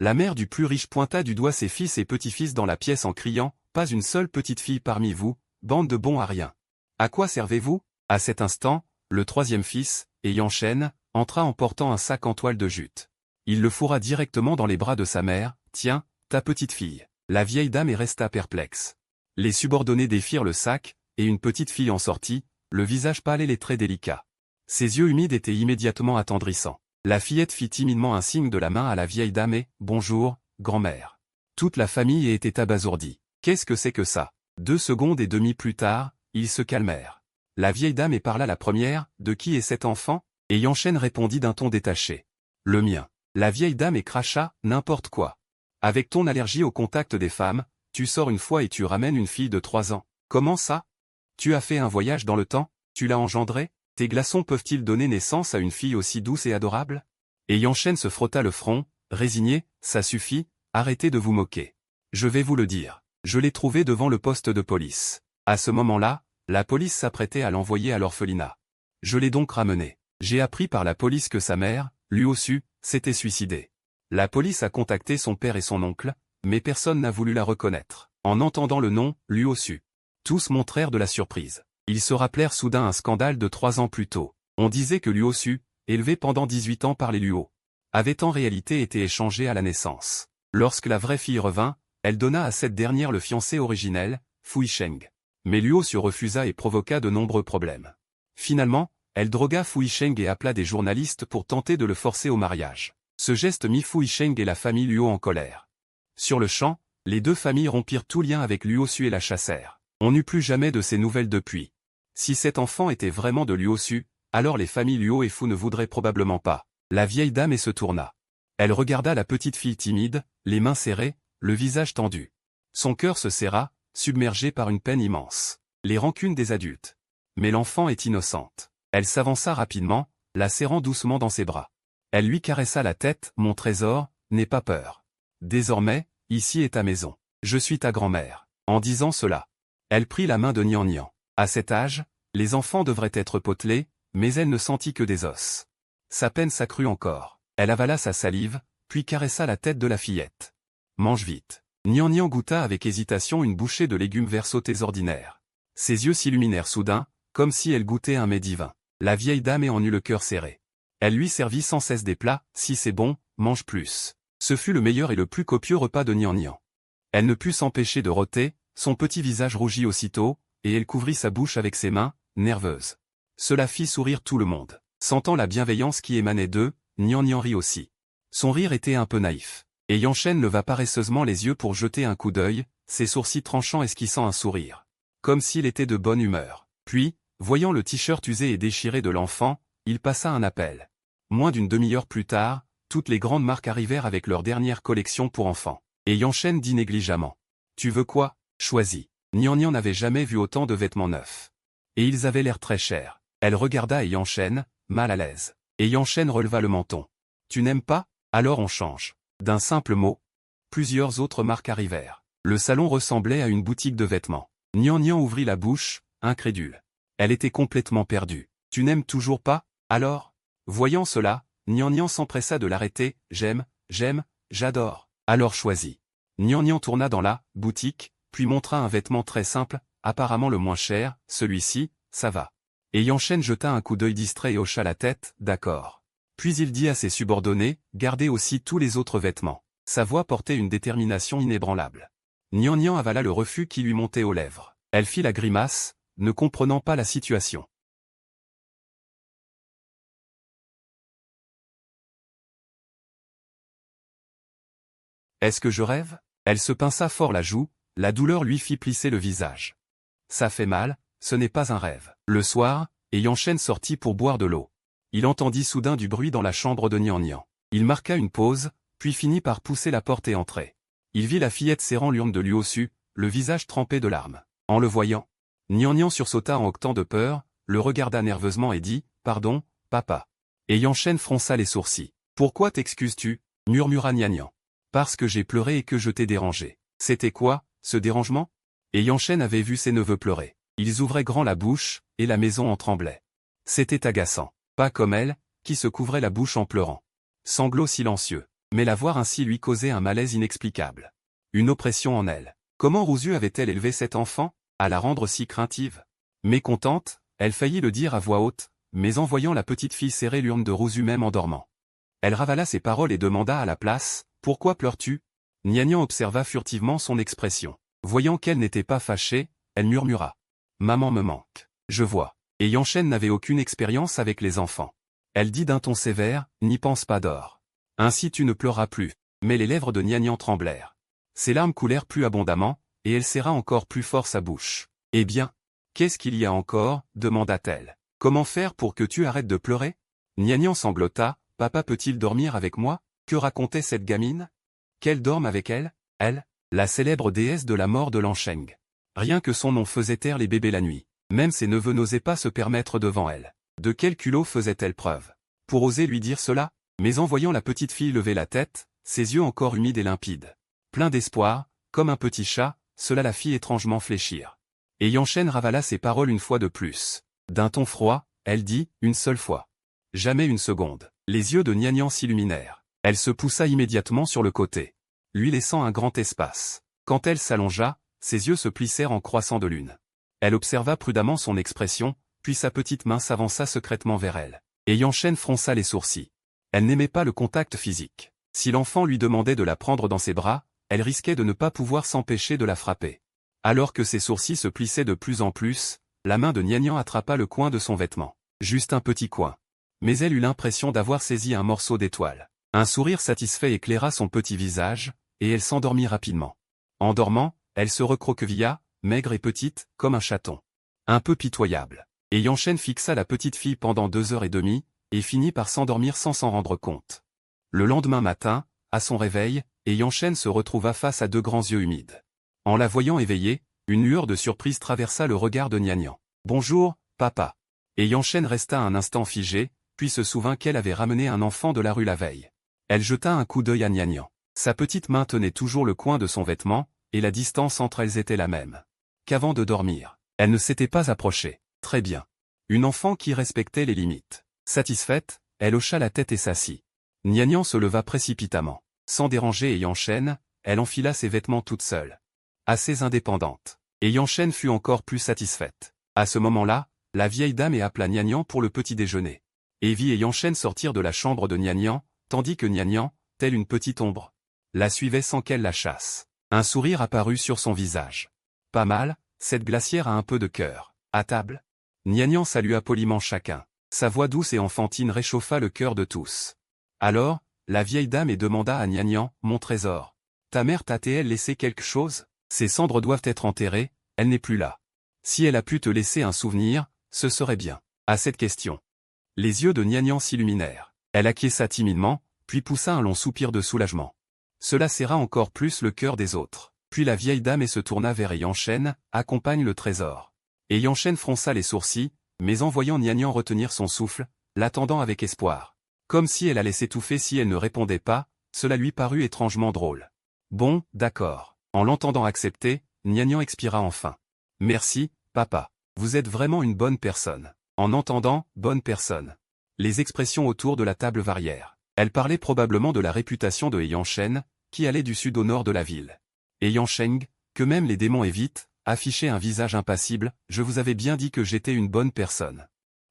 La mère du plus riche pointa du doigt ses fils et petits-fils dans la pièce en criant « Pas une seule petite fille parmi vous, bande de bons à rien. À quoi servez-vous » À cet instant, le troisième fils, Yanchen, entra en portant un sac en toile de jute. Il le fourra directement dans les bras de sa mère. « Tiens, ta petite fille. » La vieille dame resta perplexe. Les subordonnés défirent le sac, et une petite fille en sortit, le visage pâle et les traits délicats. Ses yeux humides étaient immédiatement attendrissants. La fillette fit timidement un signe de la main à la vieille dame et « Bonjour, grand-mère. » Toute la famille était abasourdie. Qu'est-ce que c'est que ça? 2 secondes et demie plus tard, ils se calmèrent. La vieille dame parla la première. « De qui est cet enfant ?» Et Yanchen répondit d'un ton détaché. « Le mien. » La vieille dame cracha « N'importe quoi. Avec ton allergie au contact des femmes, tu sors une fois et tu ramènes une fille de 3 ans. Comment ça? Tu as fait un voyage dans le temps? Tu l'as engendrée? Tes glaçons peuvent-ils donner naissance à une fille aussi douce et adorable? » Et Yanchen se frotta le front, résigné. « Ça suffit, arrêtez de vous moquer. Je vais vous le dire. Je l'ai trouvée devant le poste de police. À ce moment-là, la police s'apprêtait à l'envoyer à l'orphelinat. Je l'ai donc ramenée. J'ai appris par la police que sa mère, Luosu, s'était suicidée. La police a contacté son père et son oncle, mais personne n'a voulu la reconnaître. En entendant le nom, Luosu, tous montrèrent de la surprise. Ils se rappelèrent soudain un scandale de 3 ans plus tôt. On disait que Luosu, élevé pendant 18 ans par les Luo, avait en réalité été échangé à la naissance. Lorsque la vraie fille revint, elle donna à cette dernière le fiancé originel, Fuisheng. Mais Luosu refusa et provoqua de nombreux problèmes. Finalement, elle drogua Fuisheng et appela des journalistes pour tenter de le forcer au mariage. Ce geste mit Fuisheng et la famille Luo en colère. Sur le champ, les 2 familles rompirent tout lien avec Luosu et la chassèrent. On n'eut plus jamais de ses nouvelles depuis. Si cet enfant était vraiment de Luosu, alors les familles Luo et Fu ne voudraient probablement pas. La vieille dame se tourna. Elle regarda la petite fille timide, les mains serrées, le visage tendu. Son cœur se serra, submergé par une peine immense. Les rancunes des adultes. Mais l'enfant est innocente. Elle s'avança rapidement, la serrant doucement dans ses bras. Elle lui caressa la tête. « Mon trésor, n'aie pas peur. Désormais, ici est ta maison. Je suis ta grand-mère. » En disant cela, elle prit la main de Nian Nian. À cet âge, les enfants devraient être potelés, mais elle ne sentit que des os. Sa peine s'accrut encore. Elle avala sa salive, puis caressa la tête de la fillette. « Mange vite. » Nian Nian goûta avec hésitation une bouchée de légumes verts sautés ordinaires. Ses yeux s'illuminèrent soudain, comme si elle goûtait un mets divin. La vieille dame en eut le cœur serré. Elle lui servit sans cesse des plats. « Si c'est bon, mange plus. » Ce fut le meilleur et le plus copieux repas de Nian Nian. Elle ne put s'empêcher de rôter, son petit visage rougit aussitôt, et elle couvrit sa bouche avec ses mains, nerveuse. Cela fit sourire tout le monde. Sentant la bienveillance qui émanait d'eux, Nian Nian rit aussi. Son rire était un peu naïf. Et Yanchen leva paresseusement les yeux pour jeter un coup d'œil, ses sourcils tranchants esquissant un sourire. Comme s'il était de bonne humeur. Puis, voyant le t-shirt usé et déchiré de l'enfant, il passa un appel. Moins d'une demi-heure plus tard, toutes les grandes marques arrivèrent avec leur dernière collection pour enfants. Et Yanchen dit négligemment. « Tu veux quoi? Choisis. » Nian Nian n'avait jamais vu autant de vêtements neufs. Et ils avaient l'air très chers. Elle regarda Yanchen, mal à l'aise. Et Yanchen releva le menton. « Tu n'aimes pas? Alors on change. » D'un simple mot, plusieurs autres marques arrivèrent. Le salon ressemblait à une boutique de vêtements. Nian Nian ouvrit la bouche, incrédule. Elle était complètement perdue. « Tu n'aimes toujours pas? Alors ?» Voyant cela, Nian Nian s'empressa de l'arrêter. « J'aime, j'adore. Alors choisis. » Nian Nian tourna dans la boutique, puis montra un vêtement très simple, apparemment le moins cher. « Celui-ci, ça va. » Et Yanchen jeta un coup d'œil distrait et hocha la tête. « D'accord. » Puis il dit à ses subordonnés, « Gardez aussi tous les autres vêtements. » Sa voix portait une détermination inébranlable. Nian Nian avala le refus qui lui montait aux lèvres. Elle fit la grimace, ne comprenant pas la situation. Est-ce que je rêve? Elle se pinça fort la joue, la douleur lui fit plisser le visage. Ça fait mal, ce n'est pas un rêve. Le soir, Yanchen sortit pour boire de l'eau. Il entendit soudain du bruit dans la chambre de Nian Nian. Il marqua une pause, puis finit par pousser la porte et entrer. Il vit la fillette serrant l'urne de Luosu, le visage trempé de larmes. En le voyant, Nian Nian sursauta en hoquetant de peur, le regarda nerveusement et dit « Pardon, papa ». Et Yanchen fronça les sourcils. « Pourquoi t'excuses-tu » murmura Nian Nian. « Parce que j'ai pleuré et que je t'ai dérangé. » C'était quoi, ce dérangement? Et Yanchen avait vu ses neveux pleurer. Ils ouvraient grand la bouche, et la maison en tremblait. C'était agaçant. Pas comme elle, qui se couvrait la bouche en pleurant. Sanglots silencieux. Mais la voir ainsi lui causait un malaise inexplicable. Une oppression en elle. Comment Rousu avait-elle élevé cet enfant, à la rendre si craintive? Mécontente, elle faillit le dire à voix haute, mais en voyant la petite fille serrer l'urne de Rousu même en dormant. Elle ravala ses paroles et demanda à la place, « Pourquoi pleures-tu » Nianian observa furtivement son expression. Voyant qu'elle n'était pas fâchée, elle murmura. « Maman me manque. Je vois. » Et Yanchen n'avait aucune expérience avec les enfants. Elle dit d'un ton sévère, « N'y pense pas d'or. Ainsi tu ne pleuras plus. » Mais les lèvres de Nianian tremblèrent. Ses larmes coulèrent plus abondamment, et elle serra encore plus fort sa bouche. « Eh bien, qu'est-ce qu'il y a encore » demanda-t-elle. « Comment faire pour que tu arrêtes de pleurer » Nianian sanglota, « Papa peut-il dormir avec moi » Que racontait cette gamine? Qu'elle dorme avec elle, la célèbre déesse de la mort de Lansheng. Rien que son nom faisait taire les bébés la nuit. Même ses neveux n'osaient pas se permettre devant elle. De quel culot faisait-elle preuve pour oser lui dire cela? Mais en voyant la petite fille lever la tête, ses yeux encore humides et limpides, plein d'espoir, comme un petit chat, cela la fit étrangement fléchir. Et Yanchen ravala ses paroles une fois de plus. D'un ton froid, elle dit, une seule fois. Jamais une seconde. Les yeux de Nianian s'illuminèrent. Elle se poussa immédiatement sur le côté, lui laissant un grand espace. Quand elle s'allongea, ses yeux se plissèrent en croissant de lune. Elle observa prudemment son expression, puis sa petite main s'avança secrètement vers elle. Et Yanchen fronça les sourcils. Elle n'aimait pas le contact physique. Si l'enfant lui demandait de la prendre dans ses bras, elle risquait de ne pas pouvoir s'empêcher de la frapper. Alors que ses sourcils se plissaient de plus en plus, la main de Nianian attrapa le coin de son vêtement. Juste un petit coin. Mais elle eut l'impression d'avoir saisi un morceau d'étoile. Un sourire satisfait éclaira son petit visage, et elle s'endormit rapidement. En dormant, elle se recroquevilla, maigre et petite, comme un chaton. Un peu pitoyable. Et Yanchen fixa la petite fille pendant 2 heures et demie, et finit par s'endormir sans s'en rendre compte. Le lendemain matin, à son réveil, et Yanchen se retrouva face à 2 grands yeux humides. En la voyant éveillée, une lueur de surprise traversa le regard de Nianian. « Bonjour, papa. » Et Yanchen resta un instant figé, puis se souvint qu'elle avait ramené un enfant de la rue la veille. Elle jeta un coup d'œil à Nianian. Sa petite main tenait toujours le coin de son vêtement, et la distance entre elles était la même qu'avant de dormir. Elle ne s'était pas approchée. Très bien. Une enfant qui respectait les limites. Satisfaite, elle hocha la tête et s'assit. Nianian se leva précipitamment. Sans déranger et Yanchen, elle enfila ses vêtements toute seule. Assez indépendante. Et Yanchen fut encore plus satisfaite. À ce moment-là, la vieille dame appela Nianian pour le petit déjeuner. Evie et Yanchen sortirent de la chambre de Nianian, tandis que Nianian, telle une petite ombre, la suivait sans qu'elle la chasse. Un sourire apparut sur son visage. Pas mal, cette glacière a un peu de cœur. À table? Nianian salua poliment chacun. Sa voix douce et enfantine réchauffa le cœur de tous. Alors, la vieille dame demanda à Nianian, « Mon trésor, ta mère t'a-t-elle laissé quelque chose? Ses cendres doivent être enterrées, elle n'est plus là. Si elle a pu te laisser un souvenir, ce serait bien. » À cette question, les yeux de Nianian s'illuminèrent. Elle acquiesça timidement, puis poussa un long soupir de soulagement. Cela serra encore plus le cœur des autres. Puis la vieille dame se tourna vers Yanchen, « Accompagne le trésor. » Et Yanchen fronça les sourcils, mais en voyant Nianian retenir son souffle, l'attendant avec espoir. Comme si elle allait s'étouffer si elle ne répondait pas, cela lui parut étrangement drôle. Bon, d'accord. En l'entendant accepter, Nianian expira enfin. « Merci, papa. Vous êtes vraiment une bonne personne. » En entendant « bonne personne », les expressions autour de la table varièrent. Elle parlait probablement de la réputation de Yanchen, qui allait du sud au nord de la ville. Et Yansheng, que même les démons évitent, affichait un visage impassible, « Je vous avais bien dit que j'étais une bonne personne. »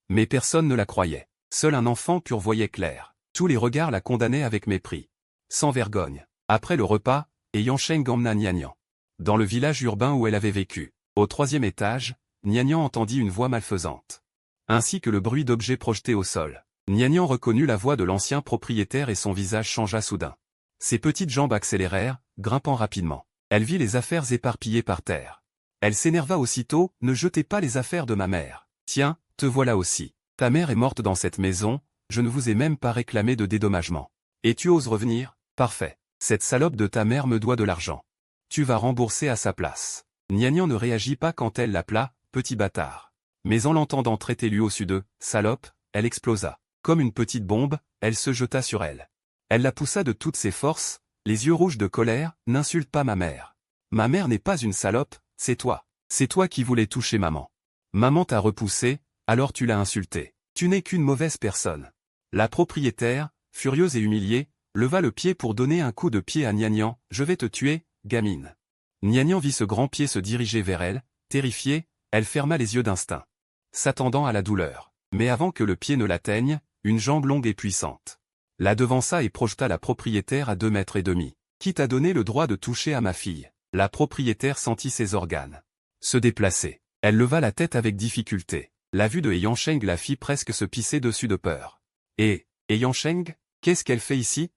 Mais personne ne la croyait. Seul un enfant pur voyait clair. Tous les regards la condamnaient avec mépris. Sans vergogne. Après le repas, Yansheng emmena Nianian dans le village urbain où elle avait vécu. Au 3e étage, Nianian entendit une voix malfaisante, ainsi que le bruit d'objets projetés au sol. Nianian reconnut la voix de l'ancien propriétaire et son visage changea soudain. Ses petites jambes accélérèrent, grimpant rapidement. Elle vit les affaires éparpillées par terre. Elle s'énerva aussitôt, « Ne jetez pas les affaires de ma mère. Tiens, te voilà aussi. Ta mère est morte dans cette maison, je ne vous ai même pas réclamé de dédommagement. Et tu oses revenir? Parfait. Cette salope de ta mère me doit de l'argent. Tu vas rembourser à sa place. » Nianian ne réagit pas quand elle l'appela « petit bâtard ». Mais en l'entendant traiter lui au-dessus de « salope », elle explosa. Comme une petite bombe, elle se jeta sur elle. Elle la poussa de toutes ses forces, les yeux rouges de colère, « N'insulte pas ma mère. Ma mère n'est pas une salope, c'est toi. C'est toi qui voulais toucher maman. Maman t'a repoussé, alors tu l'as insultée. Tu n'es qu'une mauvaise personne. » La propriétaire, furieuse et humiliée, leva le pied pour donner un coup de pied à Nianian. « Je vais te tuer, gamine. » Nianian vit ce grand pied se diriger vers elle. Terrifiée, elle ferma les yeux d'instinct, s'attendant à la douleur. Mais avant que le pied ne l'atteigne, une jambe longue et puissante la devança et projeta la propriétaire à 2,5 mètres. « Qui t'a donné le droit de toucher à ma fille ?» La propriétaire sentit ses organes se déplacer. Elle leva la tête avec difficulté. La vue de Yansheng la fit presque se pisser dessus de peur. « Et Yansheng, qu'est-ce qu'elle fait ici ?»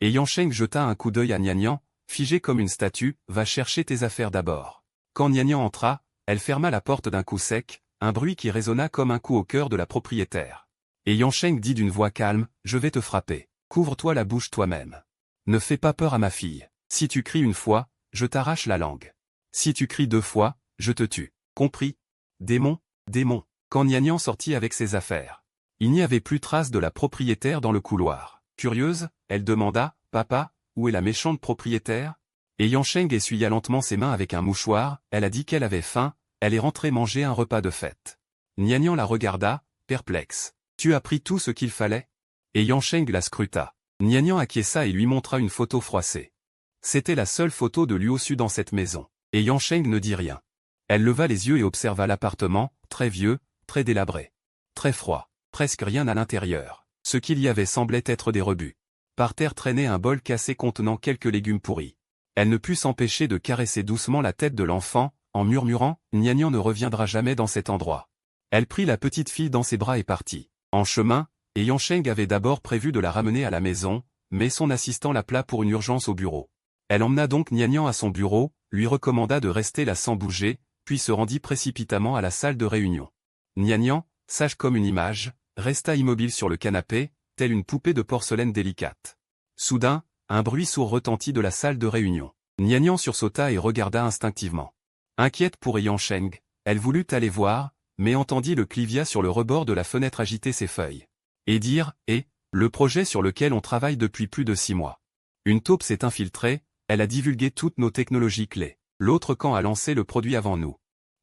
Et Yansheng jeta un coup d'œil à Nianian, figée comme une statue. « Va chercher tes affaires d'abord. » Quand Nianian entra, elle ferma la porte d'un coup sec, un bruit qui résonna comme un coup au cœur de la propriétaire. Et Yansheng dit d'une voix calme, « Je vais te frapper. Couvre-toi la bouche toi-même. Ne fais pas peur à ma fille. Si tu cries une fois, je t'arrache la langue. Si tu cries 2 fois, je te tue. Compris ? Démon, démon. » Quand Nianian sortit avec ses affaires, il n'y avait plus trace de la propriétaire dans le couloir. Curieuse, elle demanda, « Papa, où est la méchante propriétaire ?» Et Yansheng essuya lentement ses mains avec un mouchoir. Elle a dit qu'elle avait faim, elle est rentrée manger un repas de fête. Nianian la regarda, perplexe. « Tu as pris tout ce qu'il fallait ?» Et Yansheng la scruta. Nianian acquiesça et lui montra une photo froissée. C'était la seule photo de Luo Su dans cette maison. Et Yansheng ne dit rien. Elle leva les yeux et observa l'appartement, très vieux, très délabré. Très froid, presque rien à l'intérieur. Ce qu'il y avait semblait être des rebuts. Par terre traînait un bol cassé contenant quelques légumes pourris. Elle ne put s'empêcher de caresser doucement la tête de l'enfant, en murmurant « Nianian ne reviendra jamais dans cet endroit ». Elle prit la petite fille dans ses bras et partit. En chemin, et Yansheng avait d'abord prévu de la ramener à la maison, mais son assistant l'appela pour une urgence au bureau. Elle emmena donc Nianian à son bureau, lui recommanda de rester là sans bouger, puis se rendit précipitamment à la salle de réunion. Nianian, sage comme une image, resta immobile sur le canapé, telle une poupée de porcelaine délicate. Soudain, un bruit sourd retentit de la salle de réunion. Nianian sursauta et regarda instinctivement. Inquiète pour Yansheng, elle voulut aller voir, mais entendit le clivia sur le rebord de la fenêtre agiter ses feuilles. Et dire « Eh, le projet sur lequel on travaille depuis plus de 6 mois. Une taupe s'est infiltrée, elle a divulgué toutes nos technologies clés. L'autre camp a lancé le produit avant nous.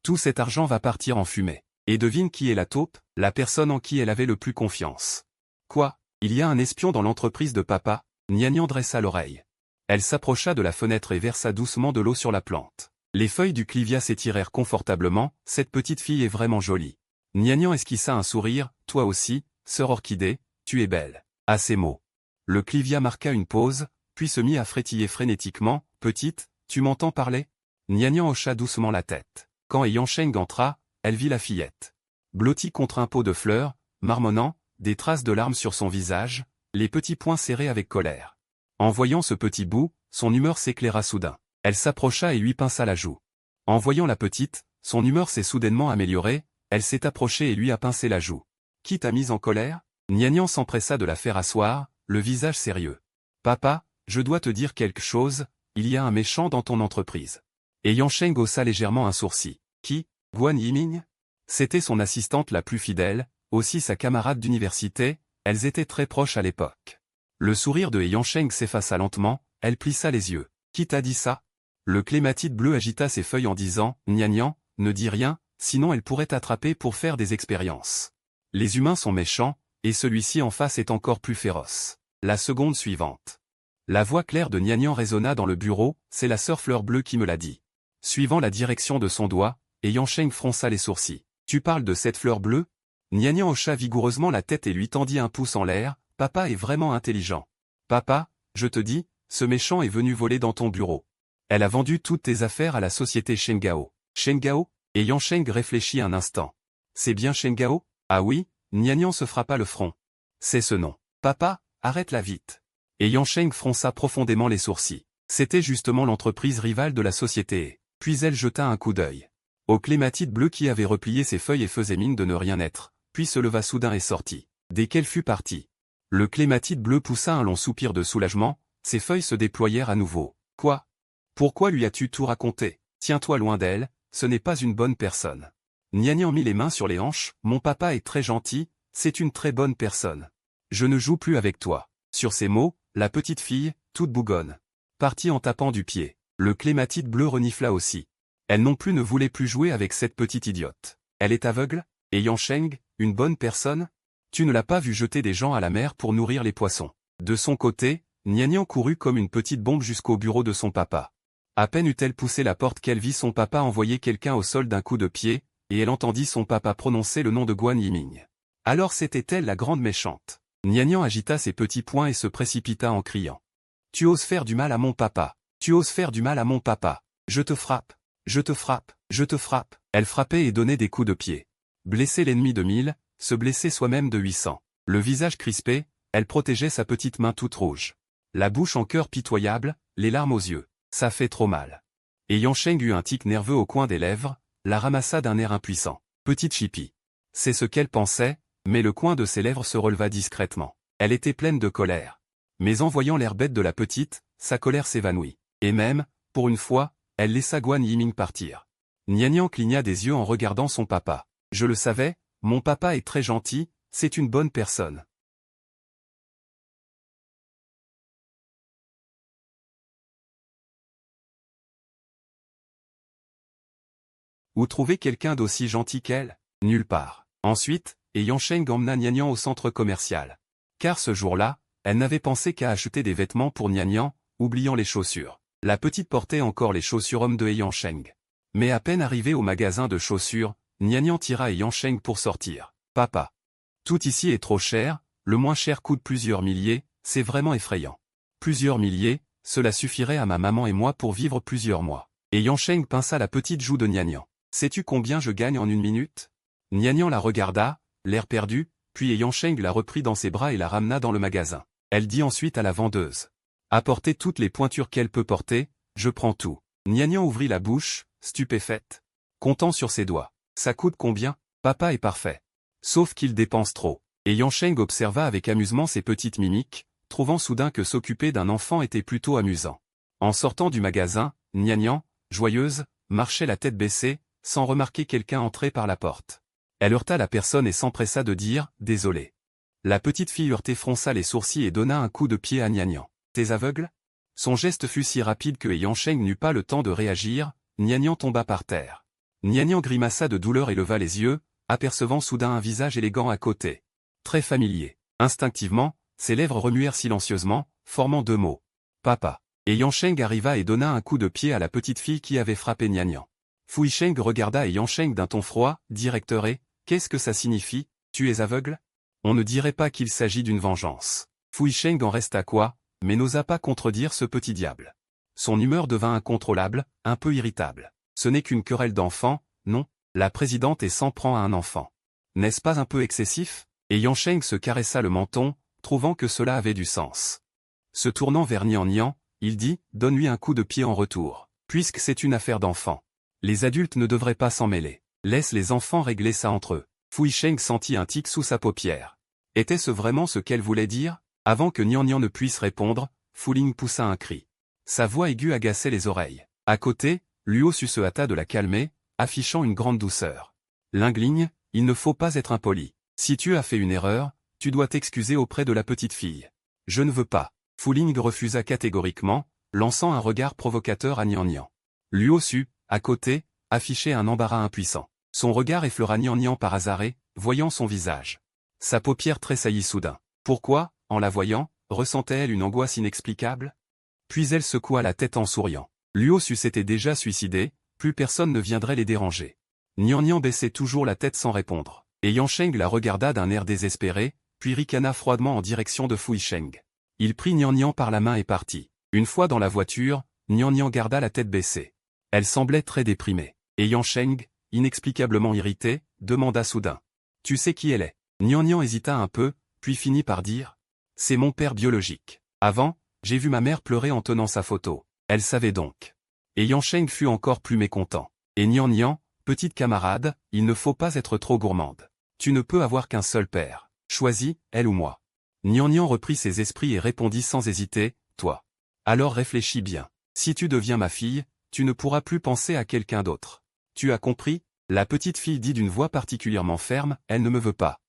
Tout cet argent va partir en fumée. Et devine qui est la taupe, la personne en qui elle avait le plus confiance. Quoi, il y a un espion dans l'entreprise de papa ?» Nianian dressa l'oreille. Elle s'approcha de la fenêtre et versa doucement de l'eau sur la plante. Les feuilles du clivia s'étirèrent confortablement. « Cette petite fille est vraiment jolie. » Nianian esquissa un sourire. « Toi aussi, sœur Orchidée, tu es belle. » À ces mots, le clivia marqua une pause, puis se mit à frétiller frénétiquement. « Petite, tu m'entends parler ?» Nianian hocha doucement la tête. Quand Yansheng entra, elle vit la fillette. Blottie contre un pot de fleurs, marmonnant, des traces de larmes sur son visage, les petits poings serrés avec colère. En voyant ce petit bout, son humeur s'éclaira soudain. Elle s'approcha et lui pinça la joue. En voyant la petite, son humeur s'est soudainement améliorée, elle s'est approchée et lui a pincé la joue. « Qui t'a mise en colère ?» Nianian s'empressa de la faire asseoir, le visage sérieux. « Papa, je dois te dire quelque chose, il y a un méchant dans ton entreprise. » Et Yansheng haussa légèrement un sourcil. « Qui ? Guan Yiming ?» C'était son assistante la plus fidèle, aussi sa camarade d'université, elles étaient très proches à l'époque. Le sourire de Yansheng s'effaça lentement, elle plissa les yeux. « Qui t'a dit ça ?» Le clématite bleu agita ses feuilles en disant « Nianian, ne dis rien, sinon elle pourrait t'attraper pour faire des expériences. Les humains sont méchants, et celui-ci en face est encore plus féroce. » La seconde suivante. La voix claire de Nianian résonna dans le bureau, « C'est la sœur Fleur Bleue qui me l'a dit. » Suivant la direction de son doigt, et Yansheng fronça les sourcils. « Tu parles de cette fleur bleue ?» Nianian hocha vigoureusement la tête et lui tendit un pouce en l'air. « Papa est vraiment intelligent. Papa, je te dis, ce méchant est venu voler dans ton bureau. Elle a vendu toutes tes affaires à la société Shengao. » Shengao ? Et Yansheng réfléchit un instant. « C'est bien Shengao ? Ah oui ?» Nianian se frappa le front. « C'est ce nom. Papa, arrête-la vite. » Et Yansheng fronça profondément les sourcils. C'était justement l'entreprise rivale de la société. Puis elle jeta un coup d'œil au clématite bleu qui avait replié ses feuilles et faisait mine de ne rien être, puis se leva soudain et sortit. Dès qu'elle fut partie, le clématite bleu poussa un long soupir de soulagement, ses feuilles se déployèrent à nouveau. « Quoi ? Pourquoi lui as-tu tout raconté ? Tiens-toi loin d'elle, ce n'est pas une bonne personne. » Nianian mit les mains sur les hanches. « Mon papa est très gentil, c'est une très bonne personne. Je ne joue plus avec toi. » Sur ces mots, la petite fille, toute bougonne, partit en tapant du pied. Le clématite bleu renifla aussi. Elle non plus ne voulait plus jouer avec cette petite idiote. Elle est aveugle ? Et Yansheng, une bonne personne ? Tu ne l'as pas vu jeter des gens à la mer pour nourrir les poissons. De son côté, Nian courut comme une petite bombe jusqu'au bureau de son papa. À peine eut-elle poussé la porte qu'elle vit son papa envoyer quelqu'un au sol d'un coup de pied, et elle entendit son papa prononcer le nom de Guan Yiming. Alors c'était elle la grande méchante. Nian agita ses petits poings et se précipita en criant. « Tu oses faire du mal à mon papa! Tu oses faire du mal à mon papa! Je te frappe! Je te frappe! Je te frappe !» Elle frappait et donnait des coups de pied. Blesser l'ennemi de 1000, se blesser soi-même de 800. Le visage crispé, elle protégeait sa petite main toute rouge. La bouche en cœur pitoyable, les larmes aux yeux. Ça fait trop mal. Et Yansheng eut un tic nerveux au coin des lèvres, la ramassa d'un air impuissant. Petite chipie. C'est ce qu'elle pensait, mais le coin de ses lèvres se releva discrètement. Elle était pleine de colère. Mais en voyant l'air bête de la petite, sa colère s'évanouit. Et même, pour une fois, elle laissa Guan Yiming partir. Nian cligna des yeux en regardant son papa. « Je le savais, mon papa est très gentil, c'est une bonne personne. » Où trouver quelqu'un d'aussi gentil qu'elle? Nulle part. Ensuite, Yansheng emmena Nian au centre commercial. Car ce jour-là, elle n'avait pensé qu'à acheter des vêtements pour Nian, oubliant les chaussures. La petite portait encore les chaussures hommes de Yansheng. Mais à peine arrivée au magasin de chaussures, Nian tira Yansheng pour sortir. « Papa. Tout ici est trop cher, le moins cher coûte plusieurs milliers, c'est vraiment effrayant. Plusieurs milliers, cela suffirait à ma maman et moi pour vivre plusieurs mois. » Et Yansheng pinça la petite joue de Nian. « Sais-tu combien je gagne en une minute ?» Nian la regarda, l'air perdu, puis Yansheng la reprit dans ses bras et la ramena dans le magasin. Elle dit ensuite à la vendeuse. « Apportez toutes les pointures qu'elle peut porter, je prends tout. » Nian ouvrit la bouche, stupéfaite. Comptant sur ses doigts. « Ça coûte combien? Papa est parfait. Sauf qu'il dépense trop. » Et Yansheng observa avec amusement ses petites mimiques, trouvant soudain que s'occuper d'un enfant était plutôt amusant. En sortant du magasin, Nian, joyeuse, marchait la tête baissée, sans remarquer quelqu'un entrer par la porte. Elle heurta la personne et s'empressa de dire « Désolé ». La petite fille heurtée fronça les sourcils et donna un coup de pied à Nian. « T'es aveugle ?» Son geste fut si rapide que Yansheng n'eut pas le temps de réagir, Nian tomba par terre. Nian grimaça de douleur et leva les yeux, apercevant soudain un visage élégant à côté. Très familier. Instinctivement, ses lèvres remuèrent silencieusement, formant deux mots. « Papa ». Et Yansheng arriva et donna un coup de pied à la petite fille qui avait frappé Nian. Fuisheng regarda Yansheng d'un ton froid, « Directeur, qu'est-ce que ça signifie, tu es aveugle ?» On ne dirait pas qu'il s'agit d'une vengeance. Fuisheng en resta quoi, mais n'osa pas contredire ce petit diable. Son humeur devint incontrôlable, un peu irritable. Ce n'est qu'une querelle d'enfant, non? La présidente et s'en prend à un enfant. N'est-ce pas un peu excessif? Et Yansheng se caressa le menton, trouvant que cela avait du sens. Se tournant vers Nian, il dit, donne-lui un coup de pied en retour. Puisque c'est une affaire d'enfant. Les adultes ne devraient pas s'en mêler. Laisse les enfants régler ça entre eux. Fuisheng sentit un tic sous sa paupière. Était-ce vraiment ce qu'elle voulait dire? Avant que Nian ne puisse répondre, Fuling poussa un cri. Sa voix aiguë agaçait les oreilles. À côté, Luo Su se hâta de la calmer, affichant une grande douceur. Lingligne, il ne faut pas être impoli. Si tu as fait une erreur, tu dois t'excuser auprès de la petite fille. Je ne veux pas. Fuling refusa catégoriquement, lançant un regard provocateur à Nian. Luo Su, à côté, affichait un embarras impuissant. Son regard effleura Nian par hasard, voyant son visage. Sa paupière tressaillit soudain. Pourquoi, en la voyant, ressentait-elle une angoisse inexplicable? Puis elle secoua la tête en souriant. Luo Su s'était déjà suicidé, plus personne ne viendrait les déranger. Nian baissait toujours la tête sans répondre. Et Yansheng la regarda d'un air désespéré, puis ricana froidement en direction de Fuisheng. Il prit Nian par la main et partit. Une fois dans la voiture, Nian garda la tête baissée. Elle semblait très déprimée. Et Yansheng, inexplicablement irrité, demanda soudain. « Tu sais qui elle est ?» Nian hésita un peu, puis finit par dire. « C'est mon père biologique. Avant, j'ai vu ma mère pleurer en tenant sa photo. Elle savait donc. » Et Yansheng fut encore plus mécontent. Et Nian, petite camarade, il ne faut pas être trop gourmande. Tu ne peux avoir qu'un seul père. Choisis, elle ou moi. Nian reprit ses esprits et répondit sans hésiter, « Toi. » Alors réfléchis bien. Si tu deviens ma fille, tu ne pourras plus penser à quelqu'un d'autre. Tu as compris? La petite fille dit d'une voix particulièrement ferme, « Elle ne me veut pas. »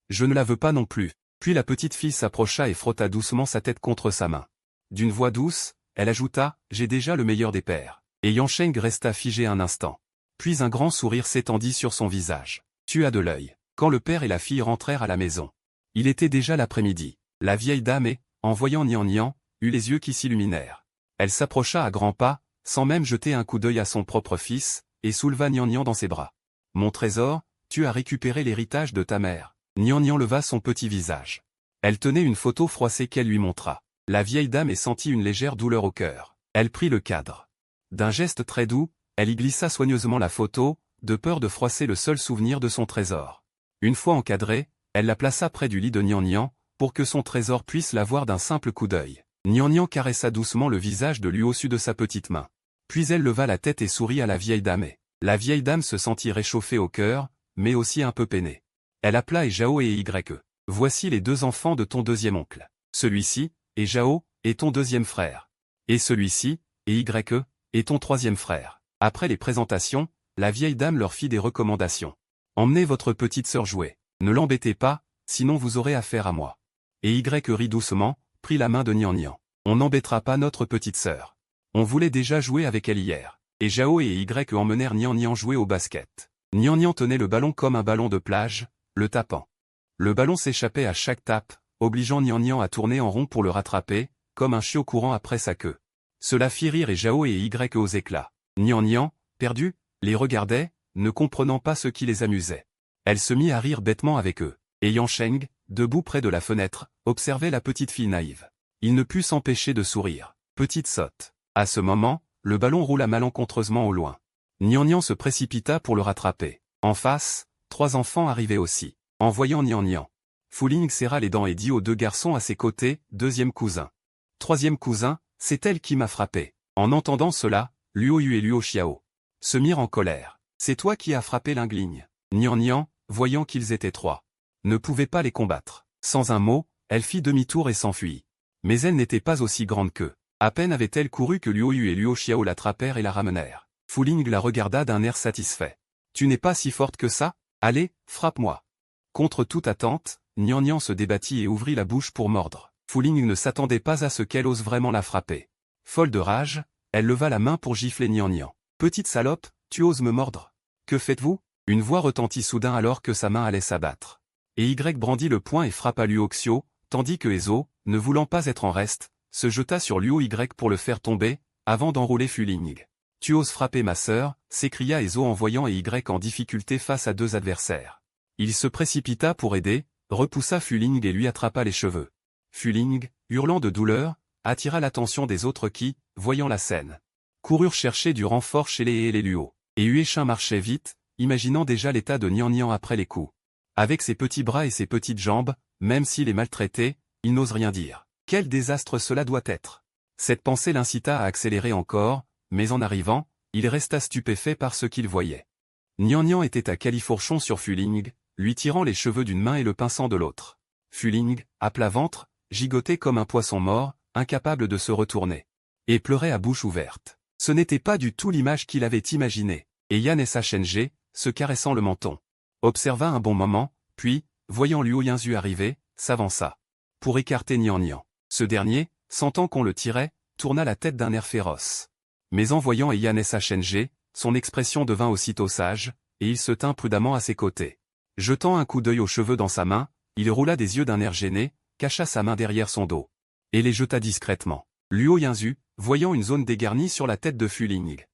Je ne la veux pas non plus. Puis la petite fille s'approcha et frotta doucement sa tête contre sa main. D'une voix douce, elle ajouta, « J'ai déjà le meilleur des pères. » Et Yansheng resta figé un instant. Puis un grand sourire s'étendit sur son visage. « Tu as de l'œil. » Quand le père et la fille rentrèrent à la maison. Il était déjà l'après-midi. La vieille dame et, en voyant Nian, eut les yeux qui s'illuminèrent. Elle s'approcha à grands pas, sans même jeter un coup d'œil à son propre fils, et souleva Nian Nian dans ses bras. « Mon trésor, tu as récupéré l'héritage de ta mère. » Nian Nian leva son petit visage. Elle tenait une photo froissée qu'elle lui montra. La vieille dame sentit une légère douleur au cœur. Elle prit le cadre. D'un geste très doux, elle y glissa soigneusement la photo, de peur de froisser le seul souvenir de son trésor. Une fois encadrée, elle la plaça près du lit de Nian Nian, pour que son trésor puisse la voir d'un simple coup d'œil. Nian Nian caressa doucement le visage de Luo Su de sa petite main. Puis elle leva la tête et sourit à la vieille dame la vieille dame se sentit réchauffée au cœur, mais aussi un peu peinée. Elle appela Zhao et Y. Voici les 2 enfants de ton deuxième oncle. Celui-ci, est Zhao, est ton deuxième frère. Et celui-ci, est Y, est ton troisième frère. Après les présentations, la vieille dame leur fit des recommandations. Emmenez votre petite sœur jouer. Ne l'embêtez pas, sinon vous aurez affaire à moi. Et Y rit doucement, prit la main de Nian Nian. On n'embêtera pas notre petite sœur. On voulait déjà jouer avec elle hier. Et Zhao et Y emmenèrent Nian Nian jouer au basket. Nian Nian tenait le ballon comme un ballon de plage, le tapant. Le ballon s'échappait à chaque tape, obligeant Nian Nian à tourner en rond pour le rattraper, comme un chiot courant après sa queue. Cela fit rire et Zhao et Y aux éclats. Nian Nian, perdu, les regardait, ne comprenant pas ce qui les amusait. Elle se mit à rire bêtement avec eux. Et Yansheng, debout près de la fenêtre, observait la petite fille naïve. Il ne put s'empêcher de sourire. Petite sotte. À ce moment, le ballon roula malencontreusement au loin. Nian Nian se précipita pour le rattraper. En face, 3 enfants arrivaient aussi. En voyant Nian Nian, Fu Ling serra les dents et dit aux 2 garçons à ses côtés, « Deuxième cousin. Troisième cousin, c'est elle qui m'a frappé. » En entendant cela, Luo Yu et Luo Xiao se mirent en colère. « C'est toi qui as frappé Lingligne. » Nian Nian, voyant qu'ils étaient 3, ne pouvait pas les combattre. Sans un mot, elle fit demi-tour et s'enfuit. Mais elle n'était pas aussi grande qu'eux. À peine avait-elle couru que Luo Yu et Luo Xiao l'attrapèrent et la ramenèrent. Fu Ling la regarda d'un air satisfait. « Tu n'es pas si forte que ça? Allez, frappe-moi. » Contre toute attente, Nian Nian se débattit et ouvrit la bouche pour mordre. Fu Ling ne s'attendait pas à ce qu'elle ose vraiment la frapper. Folle de rage, elle leva la main pour gifler Nian Nian. « Petite salope, tu oses me mordre? Que faites-vous » Une voix retentit soudain alors que sa main allait s'abattre. Et Y brandit le poing et frappa Luo Xiao, tandis que Ezo, ne voulant pas être en reste, se jeta sur Luo Y pour le faire tomber, avant d'enrouler Fu Ling. « Tu oses frapper ma sœur » s'écria Ezo en voyant Y en difficulté face à 2 adversaires. Il se précipita pour aider, repoussa Fu Ling et lui attrapa les cheveux. Fu Ling, hurlant de douleur, attira l'attention des autres qui, voyant la scène, coururent chercher du renfort chez les Luo. Et Yueshin marchait vite, imaginant déjà l'état de Nian Nian après les coups. Avec ses petits bras et ses petites jambes, même s'il est maltraité, il n'ose rien dire. Quel désastre cela doit être! Cette pensée l'incita à accélérer encore, mais en arrivant, il resta stupéfait par ce qu'il voyait. Nian Nian était à califourchon sur Fu Ling, lui tirant les cheveux d'une main et le pinçant de l'autre. Fu Ling, à plat ventre, gigotait comme un poisson mort, incapable de se retourner. Et pleurait à bouche ouverte. Ce n'était pas du tout l'image qu'il avait imaginée. Et Yan Shng, se caressant le menton, observa un bon moment, puis, voyant Luo Yinzu arriver, s'avança pour écarter Nian Nian. Ce dernier, sentant qu'on le tirait, tourna la tête d'un air féroce. Mais en voyant Yan Shng, son expression devint aussitôt sage, et il se tint prudemment à ses côtés. Jetant un coup d'œil aux cheveux dans sa main, il roula des yeux d'un air gêné, cacha sa main derrière son dos, et les jeta discrètement. Luo Yinzu, voyant une zone dégarnie sur la tête de Fu Ling,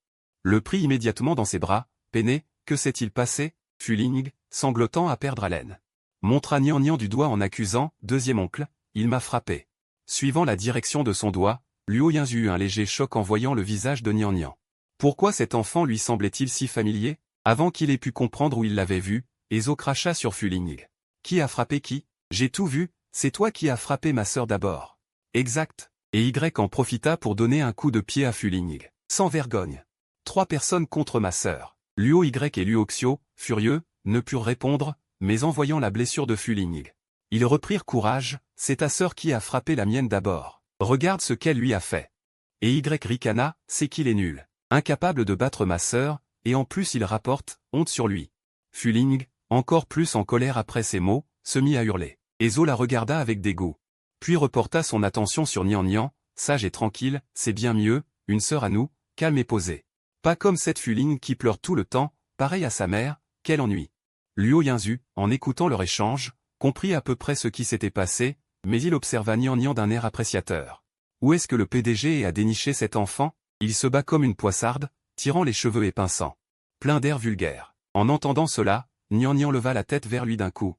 le prit immédiatement dans ses bras, peiné. Que s'est-il passé? Fu Ling, sanglotant à perdre haleine, montra Nian Nian du doigt en accusant, « Deuxième oncle, il m'a frappé. » Suivant la direction de son doigt, Luo Yinzu eut un léger choc en voyant le visage de Nian Nian. Pourquoi cet enfant lui semblait-il si familier? Avant qu'il ait pu comprendre où il l'avait vu, Ezo cracha sur Fu Ling. « Qui a frappé qui? J'ai tout vu, c'est toi qui as frappé ma sœur d'abord. » Exact. Et Y en profita pour donner un coup de pied à Fu Ling. Sans vergogne. 3 personnes contre ma sœur. Luo Y et Luo Xiao, furieux, ne purent répondre, mais en voyant la blessure de Fu Ling, ils reprirent courage, « C'est ta sœur qui a frappé la mienne d'abord. Regarde ce qu'elle lui a fait. » Et Y ricana, « C'est qu'il est nul. Incapable de battre ma sœur, et en plus il rapporte, honte sur lui. » Fu Ling, encore plus en colère après ces mots, se mit à hurler. Ezo la regarda avec dégoût. Puis reporta son attention sur Nian Nian, sage et tranquille, « C'est bien mieux, une sœur à nous, calme et posée. Pas comme cette Fu Ling qui pleure tout le temps, pareil à sa mère, quel ennui. » Luo Yinzu, en écoutant leur échange, comprit à peu près ce qui s'était passé, mais il observa Nian Nian d'un air appréciateur. Où est-ce que le PDG a déniché cet enfant? Il se bat comme une poissarde, tirant les cheveux et pinçant. Plein d'air vulgaire. En entendant cela, Nian leva la tête vers lui d'un coup.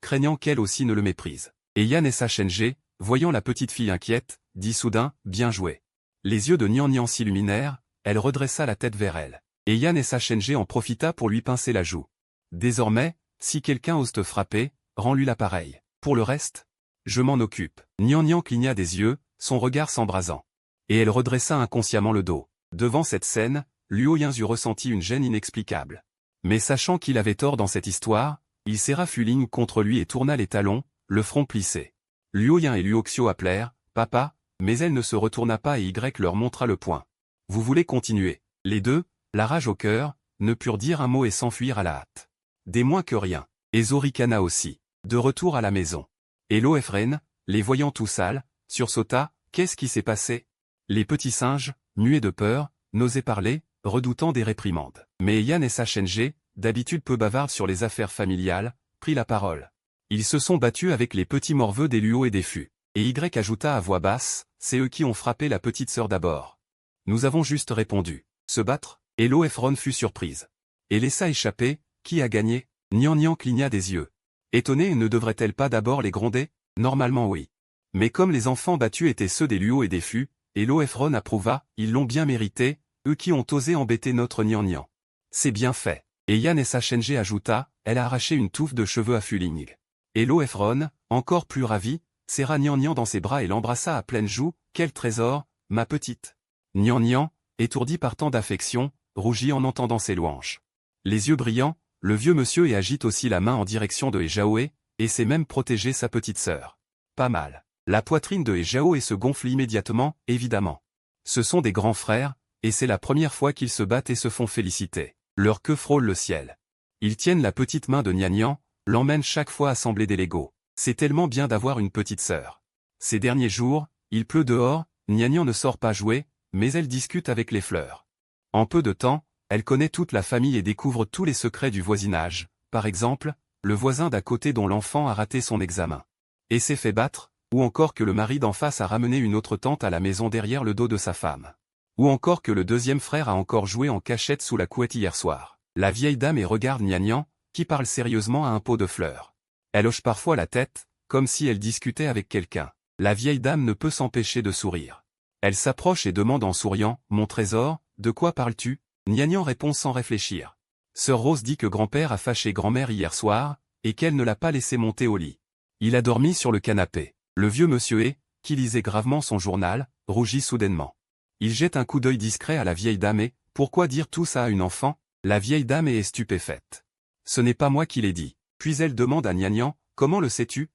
Craignant qu'elle aussi ne le méprise. Et Yan et Sachenge, voyant la petite fille inquiète, dit soudain, bien joué. Les yeux de Nian s'illuminèrent, elle redressa la tête vers elle. Et Yan et Sachenge en profita pour lui pincer la joue. Désormais, si quelqu'un ose te frapper, rends-lui l'appareil. Pour le reste, je m'en occupe. Nian cligna des yeux, son regard s'embrasant. Et elle redressa inconsciemment le dos. Devant cette scène, Luo Ying eut ressenti une gêne inexplicable. Mais sachant qu'il avait tort dans cette histoire, il serra Fuling contre lui et tourna les talons, le front plissé. Luo Ying et Luoxio appelèrent « Papa », mais elle ne se retourna pas et Y leur montra le poing. « Vous voulez continuer ?» Les deux, la rage au cœur, ne purent dire un mot et s'enfuirent à la hâte. Des moins que rien. Et Zorikana aussi. De retour à la maison. Et Loefren, les voyant tout sales, sursauta « Qu'est-ce qui s'est passé ?» Les petits singes, muets de peur, n'osaient parler, redoutant des réprimandes. Mais Yan et Sachenge, d'habitude peu bavardes sur les affaires familiales, prit la parole. Ils se sont battus avec les petits morveux des Luo et des Fu. Et Y ajouta à voix basse, c'est eux qui ont frappé la petite sœur d'abord. Nous avons juste répondu. Se battre? Et Loefron fut surprise. Et laissa échapper, qui a gagné? Nian cligna des yeux. Étonnée, ne devrait-elle pas d'abord les gronder? Normalement oui. Mais comme les enfants battus étaient ceux des Luo et des Fu, et Loefron approuva, ils l'ont bien mérité, eux qui ont osé embêter notre Nian. C'est bien fait. Et Yan et Sachenge ajouta, elle a arraché une touffe de cheveux à Fuling. Et Loefron, encore plus ravi, serra Nian dans ses bras et l'embrassa à pleine joue, quel trésor, ma petite. Nian, étourdi par tant d'affection, rougit en entendant ces louanges. Les yeux brillants, le vieux monsieur et agite aussi la main en direction de Ejaoé, et sait même protéger sa petite sœur. Pas mal. La poitrine de Ejaoé se gonfle immédiatement, évidemment. Ce sont des grands frères, et c'est la première fois qu'ils se battent et se font féliciter. Leur queue frôle le ciel. Ils tiennent la petite main de Nian, l'emmènent chaque fois assembler des Legos. C'est tellement bien d'avoir une petite sœur. Ces derniers jours, il pleut dehors, Nian ne sort pas jouer, mais elle discute avec les fleurs. En peu de temps, elle connaît toute la famille et découvre tous les secrets du voisinage, par exemple, le voisin d'à côté dont l'enfant a raté son examen. Et s'est fait battre, ou encore que le mari d'en face a ramené une autre tante à la maison derrière le dos de sa femme. Ou encore que le deuxième frère a encore joué en cachette sous la couette hier soir. La vieille dame et regarde Nian, qui parle sérieusement à un pot de fleurs. Elle hoche parfois la tête, comme si elle discutait avec quelqu'un. La vieille dame ne peut s'empêcher de sourire. Elle s'approche et demande en souriant, « Mon trésor, de quoi parles-tu » Nian répond sans réfléchir. Sœur Rose dit que grand-père a fâché grand-mère hier soir, et qu'elle ne l'a pas laissé monter au lit. Il a dormi sur le canapé. Le vieux monsieur est, qui lisait gravement son journal, rougit soudainement. Il jette un coup d'œil discret à la vieille dame et, pourquoi dire tout ça à une enfant? La vieille dame est stupéfaite. Ce n'est pas moi qui l'ai dit. Puis elle demande à Nian, comment le sais-tu?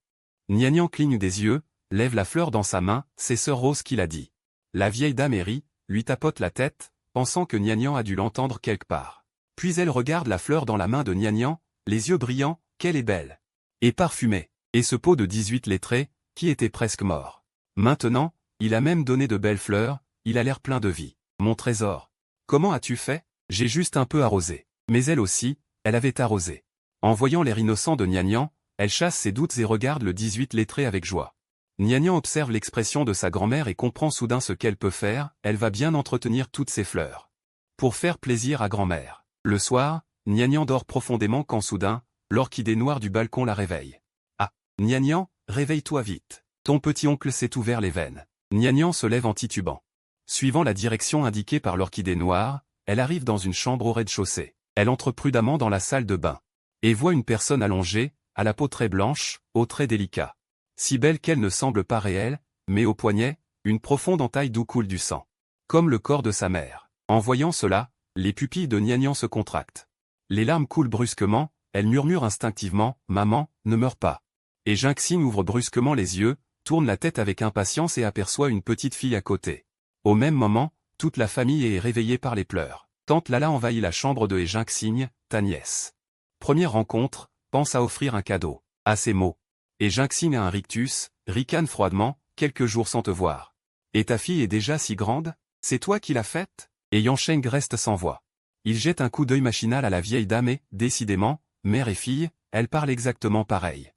Nian cligne des yeux, lève la fleur dans sa main, c'est Sœur Rose qui l'a dit. La vieille dame rit, lui tapote la tête, pensant que Nian a dû l'entendre quelque part. Puis elle regarde la fleur dans la main de Nian, les yeux brillants, qu'elle est belle. Et parfumée. Et ce pot de 18 lettrés, qui était presque mort. Maintenant, il a même donné de belles fleurs, il a l'air plein de vie. Mon trésor. Comment as-tu fait? J'ai juste un peu arrosé. Mais elle aussi, elle avait arrosé. En voyant l'air innocent de Nian, elle chasse ses doutes et regarde le 18 lettré avec joie. Nian observe l'expression de sa grand-mère et comprend soudain ce qu'elle peut faire, elle va bien entretenir toutes ses fleurs. Pour faire plaisir à grand-mère. Le soir, Nian dort profondément quand soudain, l'orchidée noire du balcon la réveille. Ah, Nian, réveille-toi vite. Ton petit-oncle s'est ouvert les veines. Nian se lève en titubant. Suivant la direction indiquée par l'orchidée noire, elle arrive dans une chambre au rez-de-chaussée. Elle entre prudemment dans la salle de bain. Et voit une personne allongée, à la peau très blanche, aux traits délicats. Si belle qu'elle ne semble pas réelle, mais au poignet, une profonde entaille d'où coule du sang. Comme le corps de sa mère. En voyant cela, les pupilles de Nian se contractent. Les larmes coulent brusquement, elle murmure instinctivement, « Maman, ne meurs pas ». Et Jinxing ouvre brusquement les yeux, tourne la tête avec impatience et aperçoit une petite fille à côté. Au même moment, toute la famille est réveillée par les pleurs. Tante Lala envahit la chambre de Jinxing, ta nièce. Première rencontre, pense à offrir un cadeau. À ces mots. Et Jinxing a un rictus, ricane froidement, quelques jours sans te voir. Et ta fille est déjà si grande? C'est toi qui l'as faite? Et Yansheng reste sans voix. Il jette un coup d'œil machinal à la vieille dame et, décidément, mère et fille, elles parlent exactement pareil.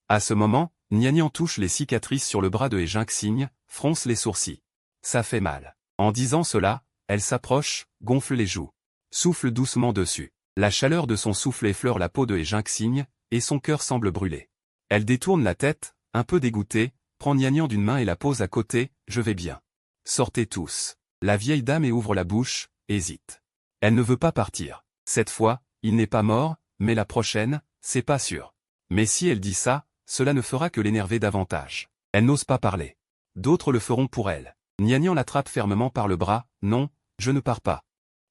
À ce moment, Nianian touche les cicatrices sur le bras de Jinxing, fronce les sourcils. Ça fait mal. En disant cela, elle s'approche, gonfle les joues. Souffle doucement dessus. La chaleur de son souffle effleure la peau de Jinxing, et son cœur semble brûler. Elle détourne la tête, un peu dégoûtée, prend Nianian d'une main et la pose à côté, « Je vais bien. » Sortez tous. La vieille dame ouvre la bouche, hésite. Elle ne veut pas partir. Cette fois, il n'est pas mort, mais la prochaine, c'est pas sûr. Mais si elle dit ça, cela ne fera que l'énerver davantage. Elle n'ose pas parler. D'autres le feront pour elle. Nianian l'attrape fermement par le bras, « Non, je ne pars pas. »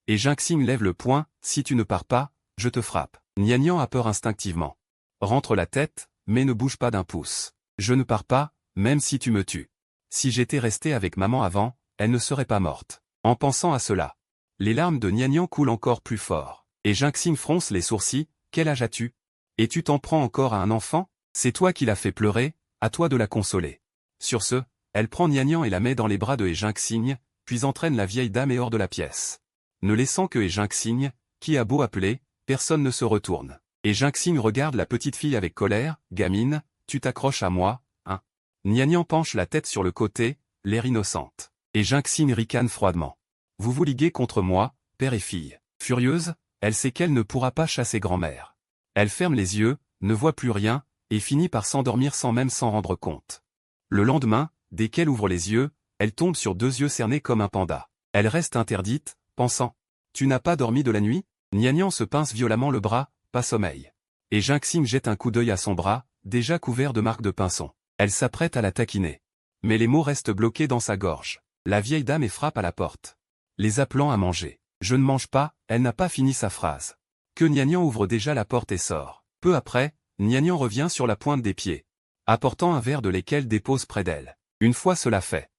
Et Jinxing lève le poing, « Si tu ne pars pas, je te frappe. » Nianian a peur instinctivement. Rentre la tête, mais ne bouge pas d'un pouce. « Je ne pars pas, même si tu me tues. Si j'étais resté avec maman avant, elle ne serait pas morte. » En pensant à cela, les larmes de Nianian coulent encore plus fort. Et Jinxing fronce les sourcils, « Quel âge as-tu? Et tu t'en prends encore à un enfant? C'est toi qui l'as fait pleurer, à toi de la consoler. » Sur ce, elle prend Nianian et la met dans les bras de Jinxing, puis entraîne la vieille dame hors de la pièce. Ne laissant que Jinxing, qui a beau appeler, personne ne se retourne. Et Jinxing regarde la petite fille avec colère, « Gamine, tu t'accroches à moi, hein ?» Nianian penche la tête sur le côté, l'air innocente. Et Jinxing ricane froidement. « Vous vous liguez contre moi, père et fille. » Furieuse, elle sait qu'elle ne pourra pas chasser grand-mère. Elle ferme les yeux, ne voit plus rien, et finit par s'endormir sans même s'en rendre compte. Le lendemain, dès qu'elle ouvre les yeux, elle tombe sur deux yeux cernés comme un panda. Elle reste interdite, pensant. « Tu n'as pas dormi de la nuit ?» Nianian se pince violemment le bras, pas sommeil. Et Jinxing jette un coup d'œil à son bras, déjà couvert de marques de pinçons. Elle s'apprête à la taquiner. Mais les mots restent bloqués dans sa gorge. La vieille dame frappe à la porte, les appelant à manger. « Je ne mange pas », elle n'a pas fini sa phrase. Que Nianian ouvre déjà la porte et sort. Peu après, Nianian revient sur la pointe des pieds, apportant un verre de lait qu'elle dépose près d'elle. Une fois cela fait,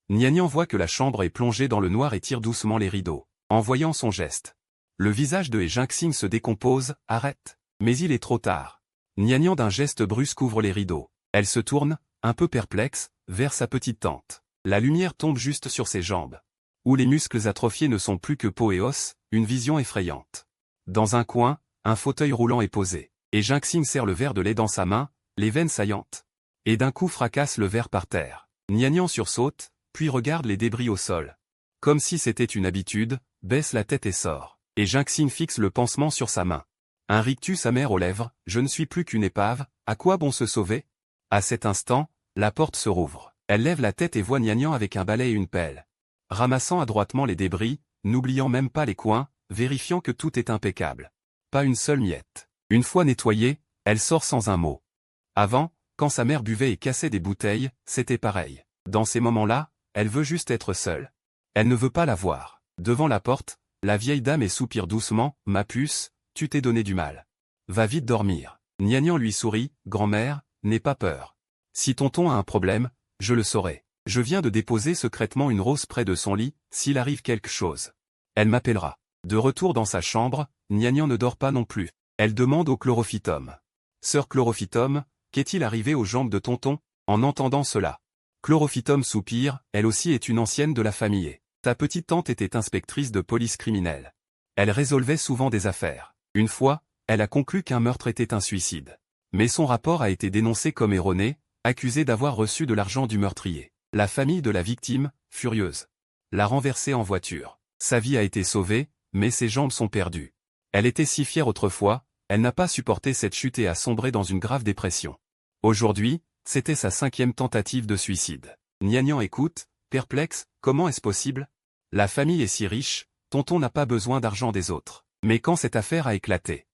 Nianian voit que la chambre est plongée dans le noir et tire doucement les rideaux. En voyant son geste, le visage de Jinxing se décompose, « Arrête !» Mais il est trop tard. Nianian d'un geste brusque ouvre les rideaux. Elle se tourne, un peu perplexe, vers sa petite tante. La lumière tombe juste sur ses jambes, où les muscles atrophiés ne sont plus que peau et os, une vision effrayante. Dans un coin, un fauteuil roulant est posé, et Jinxing serre le verre de lait dans sa main, les veines saillantes. Et d'un coup fracasse le verre par terre. Nianian sursaute, puis regarde les débris au sol. Comme si c'était une habitude, baisse la tête et sort. Et Jinxing fixe le pansement sur sa main. Un rictus amer aux lèvres, « Je ne suis plus qu'une épave, à quoi bon se sauver ?» À cet instant, la porte se rouvre. Elle lève la tête et voit Nianian avec un balai et une pelle, ramassant adroitement les débris, n'oubliant même pas les coins, vérifiant que tout est impeccable. Pas une seule miette. Une fois nettoyée, elle sort sans un mot. Avant, quand sa mère buvait et cassait des bouteilles, c'était pareil. Dans ces moments-là, elle veut juste être seule. Elle ne veut pas la voir. Devant la porte, la vieille dame soupire doucement, « Ma puce, tu t'es donné du mal. Va vite dormir. » Nianian lui sourit, « Grand-mère, n'aie pas peur. Si tonton a un problème, je le saurai. Je viens de déposer secrètement une rose près de son lit, s'il arrive quelque chose. Elle m'appellera. » De retour dans sa chambre, Nianian ne dort pas non plus. Elle demande au Chlorophytum. « Sœur Chlorophytum, qu'est-il arrivé aux jambes de tonton ?» En entendant cela, Chlorophytum soupire, elle aussi est une ancienne de la famille. Ta petite tante était inspectrice de police criminelle. Elle résolvait souvent des affaires. Une fois, elle a conclu qu'un meurtre était un suicide. Mais son rapport a été dénoncé comme erroné, accusé d'avoir reçu de l'argent du meurtrier. La famille de la victime, furieuse, l'a renversée en voiture. Sa vie a été sauvée, mais ses jambes sont perdues. Elle était si fière autrefois, elle n'a pas supporté cette chute et a sombré dans une grave dépression. Aujourd'hui, c'était sa 5e tentative de suicide. Nianian écoute, perplexe, comment est-ce possible? La famille est si riche, tonton n'a pas besoin d'argent des autres. Mais quand cette affaire a éclaté,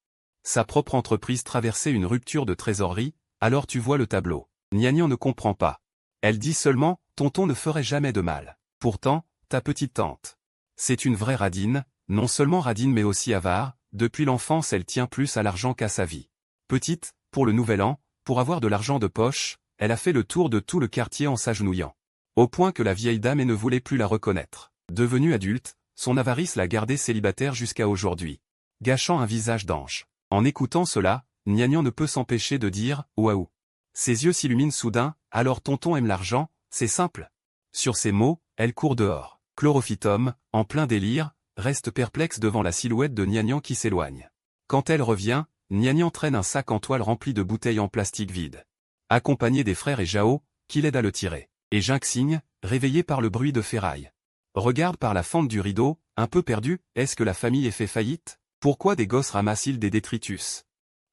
sa propre entreprise traversait une rupture de trésorerie, alors tu vois le tableau. Nianian ne comprend pas. Elle dit seulement, tonton ne ferait jamais de mal. Pourtant, ta petite tante, c'est une vraie radine, non seulement radine mais aussi avare, depuis l'enfance elle tient plus à l'argent qu'à sa vie. Petite, pour le nouvel an, pour avoir de l'argent de poche, elle a fait le tour de tout le quartier en s'agenouillant. Au point que la vieille dame ne voulait plus la reconnaître. Devenue adulte, son avarice l'a gardée célibataire jusqu'à aujourd'hui, gâchant un visage d'ange. En écoutant cela, Nianian ne peut s'empêcher de dire « Waouh ». Ses yeux s'illuminent soudain, alors tonton aime l'argent, c'est simple. Sur ces mots, elle court dehors. Chlorophytum, en plein délire, reste perplexe devant la silhouette de Nianian qui s'éloigne. Quand elle revient, Nian traîne un sac en toile rempli de bouteilles en plastique vides. Accompagné des frères et Zhao, qui l'aident à le tirer. Et Jinxing, réveillé par le bruit de ferraille. Regarde par la fente du rideau, un peu perdu, est-ce que la famille est fait faillite? Pourquoi des gosses ramassent-ils des détritus?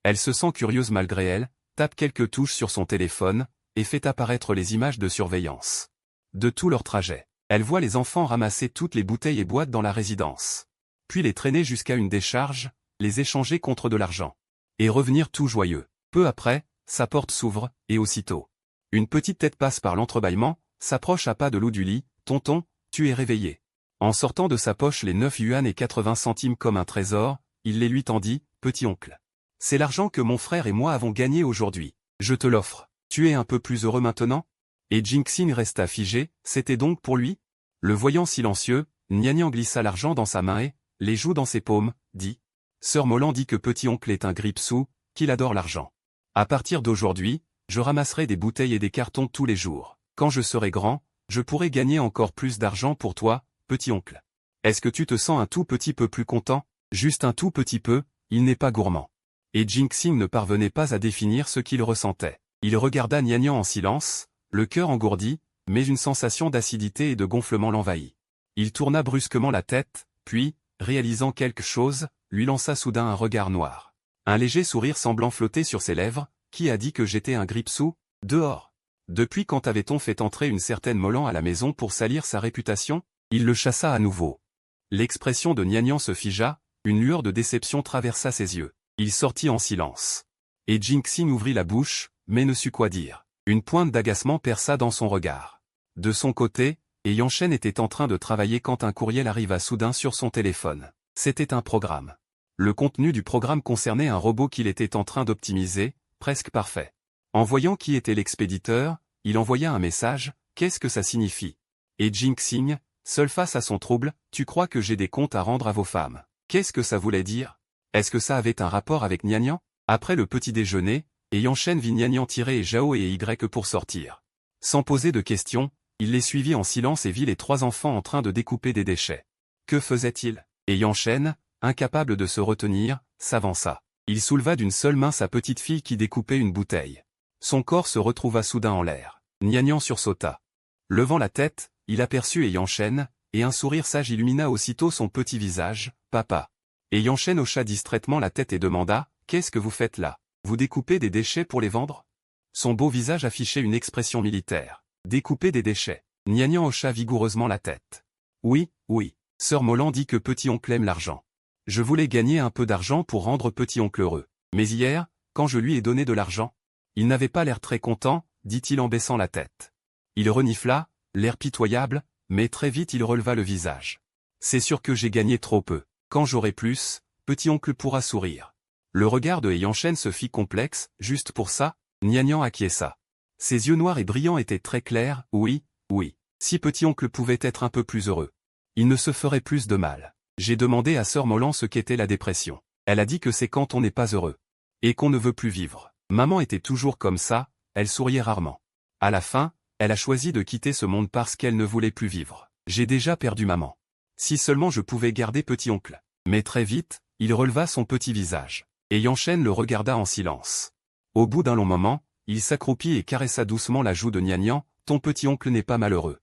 Elle se sent curieuse malgré elle, tape quelques touches sur son téléphone, et fait apparaître les images de surveillance. De tout leur trajet, elle voit les enfants ramasser toutes les bouteilles et boîtes dans la résidence. Puis les traîner jusqu'à une décharge, les échanger contre de l'argent. Et revenir tout joyeux. Peu après, sa porte s'ouvre, et aussitôt. Une petite tête passe par l'entrebâillement, s'approche à pas de l'eau du lit, « Tonton, tu es réveillé. » En sortant de sa poche les 9 yuan et 80 centimes comme un trésor, il les lui tendit, « Petit oncle. C'est l'argent que mon frère et moi avons gagné aujourd'hui. Je te l'offre. Tu es un peu plus heureux maintenant ?» Et Jinxing resta figé, c'était donc pour lui? Le voyant silencieux, Nian glissa l'argent dans sa main et, les joues dans ses paumes, dit. Sœur Molan dit que petit oncle est un grippe-sous, qu'il adore l'argent. À partir d'aujourd'hui, je ramasserai des bouteilles et des cartons tous les jours. Quand je serai grand, je pourrai gagner encore plus d'argent pour toi, petit oncle. Est-ce que tu te sens un tout petit peu plus content? Juste un tout petit peu, il n'est pas gourmand. Et Jinxing ne parvenait pas à définir ce qu'il ressentait. Il regarda Nian en silence, le cœur engourdi, mais une sensation d'acidité et de gonflement l'envahit. Il tourna brusquement la tête, puis, réalisant quelque chose, lui lança soudain un regard noir. Un léger sourire semblant flotter sur ses lèvres, qui a dit que j'étais un grippe-sous? Dehors. Depuis quand avait-on fait entrer une certaine Molan à la maison pour salir sa réputation? Il le chassa à nouveau. L'expression de Nian se figea, une lueur de déception traversa ses yeux. Il sortit en silence. Et Jinxing ouvrit la bouche, mais ne sut quoi dire. Une pointe d'agacement perça dans son regard. De son côté, Yanshen était en train de travailler quand un courriel arriva soudain sur son téléphone. C'était un programme. Le contenu du programme concernait un robot qu'il était en train d'optimiser, presque parfait. En voyant qui était l'expéditeur, il envoya un message, « Qu'est-ce que ça signifie ?» Et Jinxing, seul face à son trouble, « Tu crois que j'ai des comptes à rendre à vos femmes ?» Qu'est-ce que ça voulait dire? Est-ce que ça avait un rapport avec Nian? Après le petit déjeuner, Yanshen vit Nian tirer et Zhao et Y pour sortir. Sans poser de questions, il les suivit en silence et vit les 3 enfants en train de découper des déchets. Que faisait-il? Et Yanshen, incapable de se retenir, s'avança. Il souleva d'une seule main sa petite fille qui découpait une bouteille. Son corps se retrouva soudain en l'air. Nian sursauta. Levant la tête, il aperçut Yanshen, et un sourire sage illumina aussitôt son petit visage, « Papa. » Et Yanshen hocha distraitement la tête et demanda, « Qu'est-ce que vous faites là? Vous découpez des déchets pour les vendre ?» Son beau visage affichait une expression militaire. Découper des déchets. Nian hocha vigoureusement la tête. Oui, oui. Sœur Molan dit que petit oncle aime l'argent. Je voulais gagner un peu d'argent pour rendre petit oncle heureux. Mais hier, quand je lui ai donné de l'argent, il n'avait pas l'air très content, dit-il en baissant la tête. Il renifla, l'air pitoyable, mais très vite il releva le visage. C'est sûr que j'ai gagné trop peu. Quand j'aurai plus, petit oncle pourra sourire. Le regard de Yanshen se fit complexe, juste pour ça, Nian acquiesça. Ses yeux noirs et brillants étaient très clairs, oui, oui. Si petit oncle pouvait être un peu plus heureux. Il ne se ferait plus de mal. J'ai demandé à sœur Molan ce qu'était la dépression. Elle a dit que c'est quand on n'est pas heureux. Et qu'on ne veut plus vivre. Maman était toujours comme ça, elle souriait rarement. À la fin, elle a choisi de quitter ce monde parce qu'elle ne voulait plus vivre. J'ai déjà perdu maman. Si seulement je pouvais garder petit oncle. Mais très vite, il releva son petit visage. Et Yanshen le regarda en silence. Au bout d'un long moment, il s'accroupit et caressa doucement la joue de Nian, « Ton petit oncle n'est pas malheureux.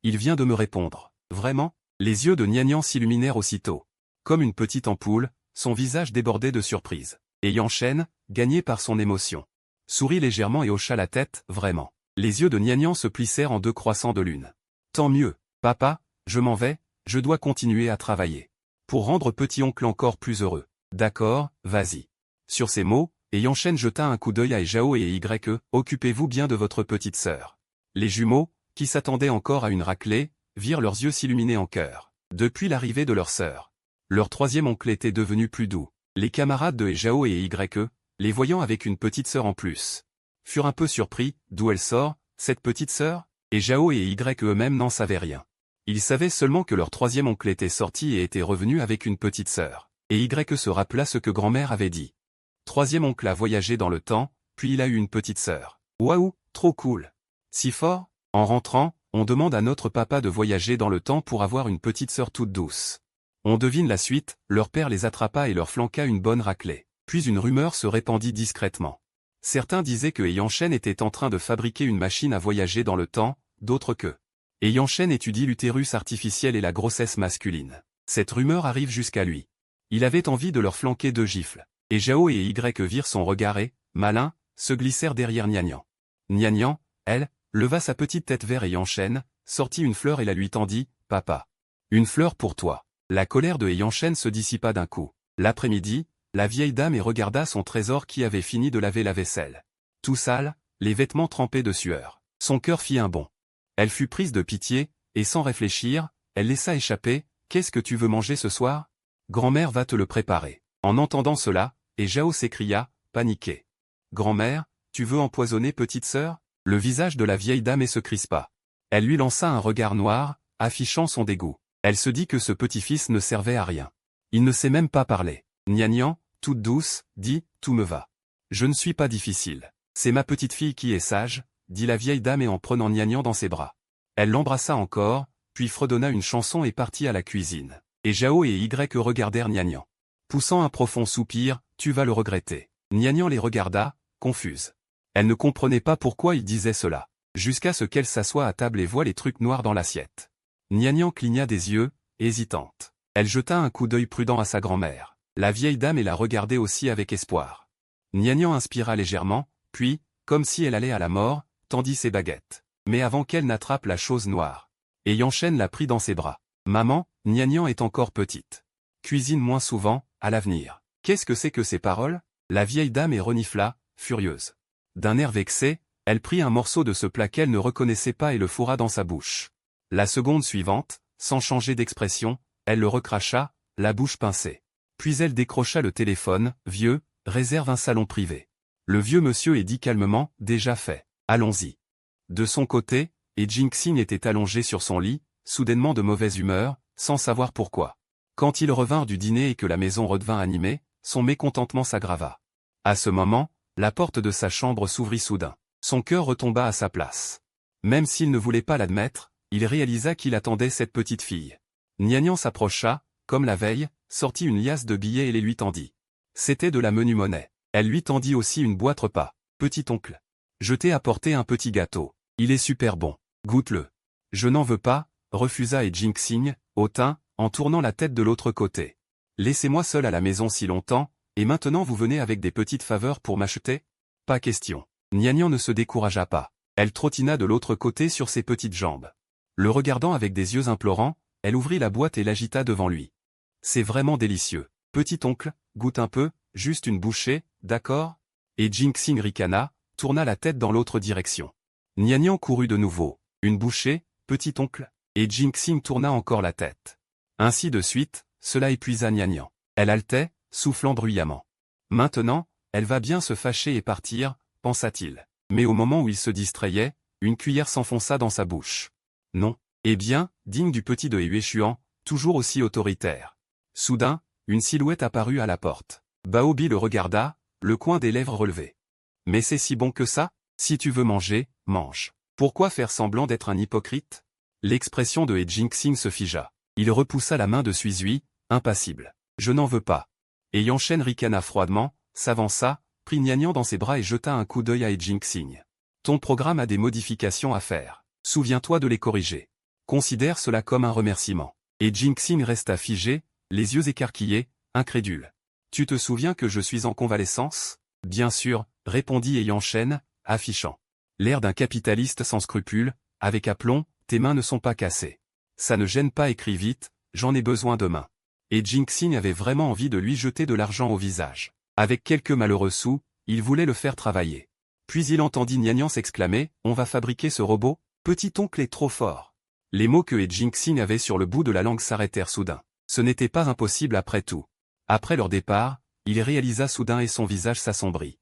Il vient de me répondre. Vraiment ?» Les yeux de Nian s'illuminèrent aussitôt. Comme une petite ampoule, son visage débordait de surprise. Et Yanshen, gagné par son émotion, sourit légèrement et hocha la tête, vraiment. Les yeux de Nian se plissèrent en 2 croissants de lune. Tant mieux, papa, je m'en vais, je dois continuer à travailler. Pour rendre petit oncle encore plus heureux. D'accord, vas-y. Sur ces mots, Yanshen jeta un coup d'œil à Zhao et Y, occupez-vous bien de votre petite sœur. Les jumeaux, qui s'attendaient encore à une raclée, virent leurs yeux s'illuminer en cœur. Depuis l'arrivée de leur sœur, leur 3e oncle était devenu plus doux. Les camarades de Zhao et Y, les voyant avec une petite sœur en plus, furent un peu surpris, d'où elle sort, cette petite sœur? Et Zhao et Y eux-mêmes n'en savaient rien. Ils savaient seulement que leur 3e oncle était sorti et était revenu avec une petite sœur. Et Y se rappela ce que grand-mère avait dit. 3e oncle a voyagé dans le temps, puis il a eu une petite sœur. Waouh, trop cool. Si fort? En rentrant, on demande à notre papa de voyager dans le temps pour avoir une petite sœur toute douce. On devine la suite, leur père les attrapa et leur flanqua une bonne raclée. Puis une rumeur se répandit discrètement. Certains disaient que Yanchen était en train de fabriquer une machine à voyager dans le temps, d'autres que Yanchen étudie l'utérus artificiel et la grossesse masculine. Cette rumeur arrive jusqu'à lui. Il avait envie de leur flanquer 2 gifles. Et Zhao et Y virent son regard et, malins, se glissèrent derrière Nianian. Nianian, elle, leva sa petite tête vers Yanchen, sortit une fleur et la lui tendit, « Papa. Une fleur pour toi. » La colère de Yanchen se dissipa d'un coup. L'après-midi, la vieille dame regarda son trésor qui avait fini de laver la vaisselle. Tout sale, les vêtements trempés de sueur. Son cœur fit un bond. Elle fut prise de pitié, et sans réfléchir, elle laissa échapper, « Qu'est-ce que tu veux manger ce soir ? Grand-mère va te le préparer. » En entendant cela, et Zhao s'écria, paniqué. « Grand-mère, tu veux empoisonner petite sœur ?» Le visage de la vieille dame se crispa. Elle lui lança un regard noir, affichant son dégoût. Elle se dit que ce petit-fils ne servait à rien. Il ne sait même pas parler. Nianian, toute douce, dit, « Tout me va. Je ne suis pas difficile. C'est ma petite fille qui est sage, » dit la vieille dame en prenant Nianian dans ses bras. Elle l'embrassa encore, puis fredonna une chanson et partit à la cuisine. Et Zhao et Y regardèrent Nianian. Poussant un profond soupir, « Tu vas le regretter. » Nianian les regarda, confuse. Elle ne comprenait pas pourquoi il disait cela, jusqu'à ce qu'elle s'assoie à table et voie les trucs noirs dans l'assiette. Nianian cligna des yeux, hésitante. Elle jeta un coup d'œil prudent à sa grand-mère. La vieille dame la regardait aussi avec espoir. Nianian inspira légèrement, puis, comme si elle allait à la mort, tendit ses baguettes. Mais avant qu'elle n'attrape la chose noire. Et Yanchen la prit dans ses bras. « Maman, Nianian est encore petite. Cuisine moins souvent, à l'avenir. » Qu'est-ce que c'est que ces paroles ? La vieille dame renifla, furieuse. D'un air vexé, elle prit un morceau de ce plat qu'elle ne reconnaissait pas et le fourra dans sa bouche. La seconde suivante, sans changer d'expression, elle le recracha, la bouche pincée. Puis elle décrocha le téléphone, « Vieux, réserve un salon privé. » Le vieux monsieur dit calmement, « Déjà fait. Allons-y. » De son côté, Jinxing était allongé sur son lit, soudainement de mauvaise humeur, sans savoir pourquoi. Quand ils revinrent du dîner et que la maison redevint animée, son mécontentement s'aggrava. À ce moment, la porte de sa chambre s'ouvrit soudain. Son cœur retomba à sa place. Même s'il ne voulait pas l'admettre, il réalisa qu'il attendait cette petite fille. Nianian s'approcha, comme la veille, sortit une liasse de billets et les lui tendit. C'était de la menue monnaie. Elle lui tendit aussi une boîte repas. « Petit oncle. Je t'ai apporté un petit gâteau. Il est super bon. Goûte-le. » « Je n'en veux pas, » refusa Jinxing, hautain, en tournant la tête de l'autre côté. « Laissez-moi seul à la maison si longtemps, et maintenant vous venez avec des petites faveurs pour m'acheter ? Pas question. » Nianian ne se découragea pas. Elle trottina de l'autre côté sur ses petites jambes. Le regardant avec des yeux implorants, elle ouvrit la boîte et l'agita devant lui. « C'est vraiment délicieux. Petit oncle, goûte un peu, juste une bouchée, d'accord ?» Et Jinxing ricana, tourna la tête dans l'autre direction. Nianian courut de nouveau. « Une bouchée, petit oncle ?» Et Jinxing tourna encore la tête. Ainsi de suite, cela épuisa Nianian. Elle haletait, soufflant bruyamment. Maintenant, elle va bien se fâcher et partir, pensa-t-il. Mais au moment où il se distrayait, une cuillère s'enfonça dans sa bouche. Non. Eh bien, digne du petit de Yueshuan, toujours aussi autoritaire. Soudain, une silhouette apparut à la porte. Baobi le regarda, le coin des lèvres relevé. « Mais c'est si bon que ça ? Si tu veux manger, mange. Pourquoi faire semblant d'être un hypocrite ?» L'expression de Jinxing se figea. Il repoussa la main de Suizui, impassible. « Je n'en veux pas. » Et Yanchen ricana froidement, s'avança, prit Nianian dans ses bras et jeta un coup d'œil à Jinxing. « Ton programme a des modifications à faire. Souviens-toi de les corriger. Considère cela comme un remerciement. » Et Jinxing resta figé, les yeux écarquillés, incrédule. « Tu te souviens que je suis en convalescence ? » « Bien sûr, » répondit Yanchen, affichant l'air d'un capitaliste sans scrupules, avec aplomb, « tes mains ne sont pas cassées. Ça ne gêne pas, écris vite, j'en ai besoin demain. » Et Jinxing avait vraiment envie de lui jeter de l'argent au visage. Avec quelques malheureux sous, il voulait le faire travailler. Puis il entendit Nianian s'exclamer, « On va fabriquer ce robot ? Petit oncle est trop fort. » Les mots que Jinxing avait sur le bout de la langue s'arrêtèrent soudain. Ce n'était pas impossible après tout. Après leur départ, il réalisa soudain et son visage s'assombrit.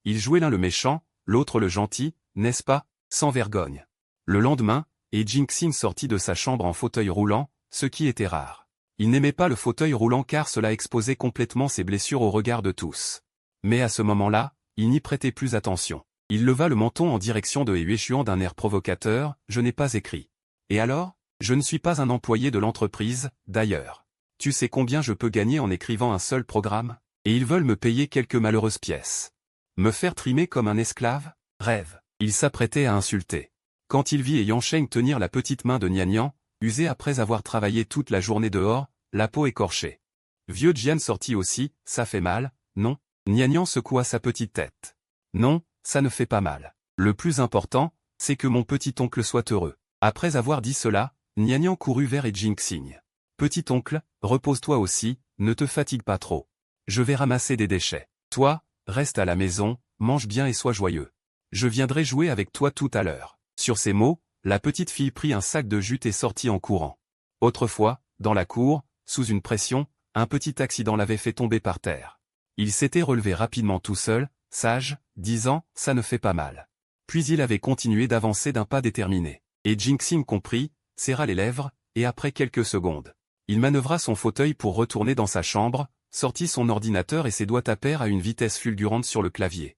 Il jouait l'un le méchant, l'autre le gentil, n'est-ce pas, sans vergogne. Le lendemain, Jinxing sortit de sa chambre en fauteuil roulant, ce qui était rare. Il n'aimait pas le fauteuil roulant car cela exposait complètement ses blessures au regard de tous. Mais à ce moment-là, il n'y prêtait plus attention. Il leva le menton en direction de Yueshuan d'un air provocateur, « Je n'ai pas écrit. » « Et alors ? Je ne suis pas un employé de l'entreprise, d'ailleurs. Tu sais combien je peux gagner en écrivant un seul programme ? Et ils veulent me payer quelques malheureuses pièces. Me faire trimer comme un esclave? Rêve. Il s'apprêtait à insulter. Quand il vit Yansheng tenir la petite main de Nian, usée après avoir travaillé toute la journée dehors, la peau écorchée. Vieux Jian sortit aussi, ça fait mal, non? Nian secoua sa petite tête. Non, ça ne fait pas mal. Le plus important, c'est que mon petit-oncle soit heureux. Après avoir dit cela, Nian courut vers Jingxing. Petit-oncle, repose-toi aussi, ne te fatigue pas trop. Je vais ramasser des déchets. Toi, reste à la maison, mange bien et sois joyeux. Je viendrai jouer avec toi tout à l'heure. Sur ces mots, la petite fille prit un sac de jute et sortit en courant. Autrefois, dans la cour, sous une pression, un petit accident l'avait fait tomber par terre. Il s'était relevé rapidement tout seul, sage, disant « ça ne fait pas mal ». Puis il avait continué d'avancer d'un pas déterminé. Et Jingxing comprit, serra les lèvres, et après quelques secondes, il manœuvra son fauteuil pour retourner dans sa chambre, sortit son ordinateur et ses doigts tapèrent à une vitesse fulgurante sur le clavier.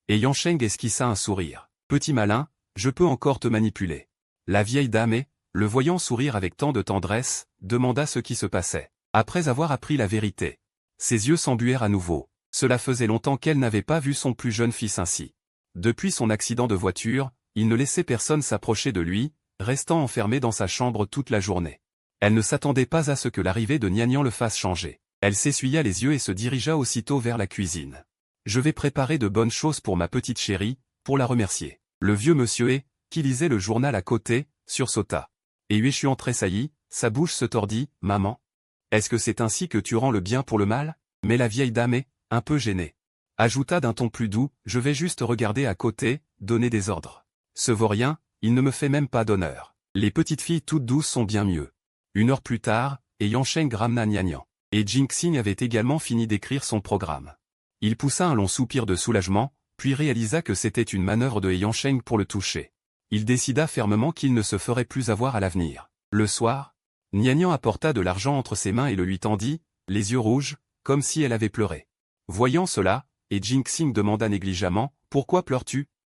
Et Yansheng esquissa un sourire. « Petit malin, je peux encore te manipuler. » La vieille dame, le voyant sourire avec tant de tendresse, demanda ce qui se passait. Après avoir appris la vérité, ses yeux s'embuèrent à nouveau. Cela faisait longtemps qu'elle n'avait pas vu son plus jeune fils ainsi. Depuis son accident de voiture, il ne laissait personne s'approcher de lui, restant enfermé dans sa chambre toute la journée. Elle ne s'attendait pas à ce que l'arrivée de Nian le fasse changer. Elle s'essuya les yeux et se dirigea aussitôt vers la cuisine. « Je vais préparer de bonnes choses pour ma petite chérie, pour la remercier. » Le vieux monsieur qui lisait le journal à côté, sursauta. Et Yueshuan tressaillit, sa bouche se tordit. « Maman? Est-ce que c'est ainsi que tu rends le bien pour le mal ?» Mais la vieille dame, un peu gênée, ajouta d'un ton plus doux, « Je vais juste regarder à côté, donner des ordres. Ce vaurien, il ne me fait même pas d'honneur. Les petites filles toutes douces sont bien mieux. » 1 heure plus tard, Yansheng ramena Nian. Et Jingxing avait également fini d'écrire son programme. Il poussa un long soupir de soulagement, puis réalisa que c'était une manœuvre de Yansheng pour le toucher. Il décida fermement qu'il ne se ferait plus avoir à l'avenir. Le soir, Nian apporta de l'argent entre ses mains et le lui tendit, les yeux rouges, comme si elle avait pleuré. Voyant cela, Jingxing demanda négligemment, « Pourquoi pleures-tu »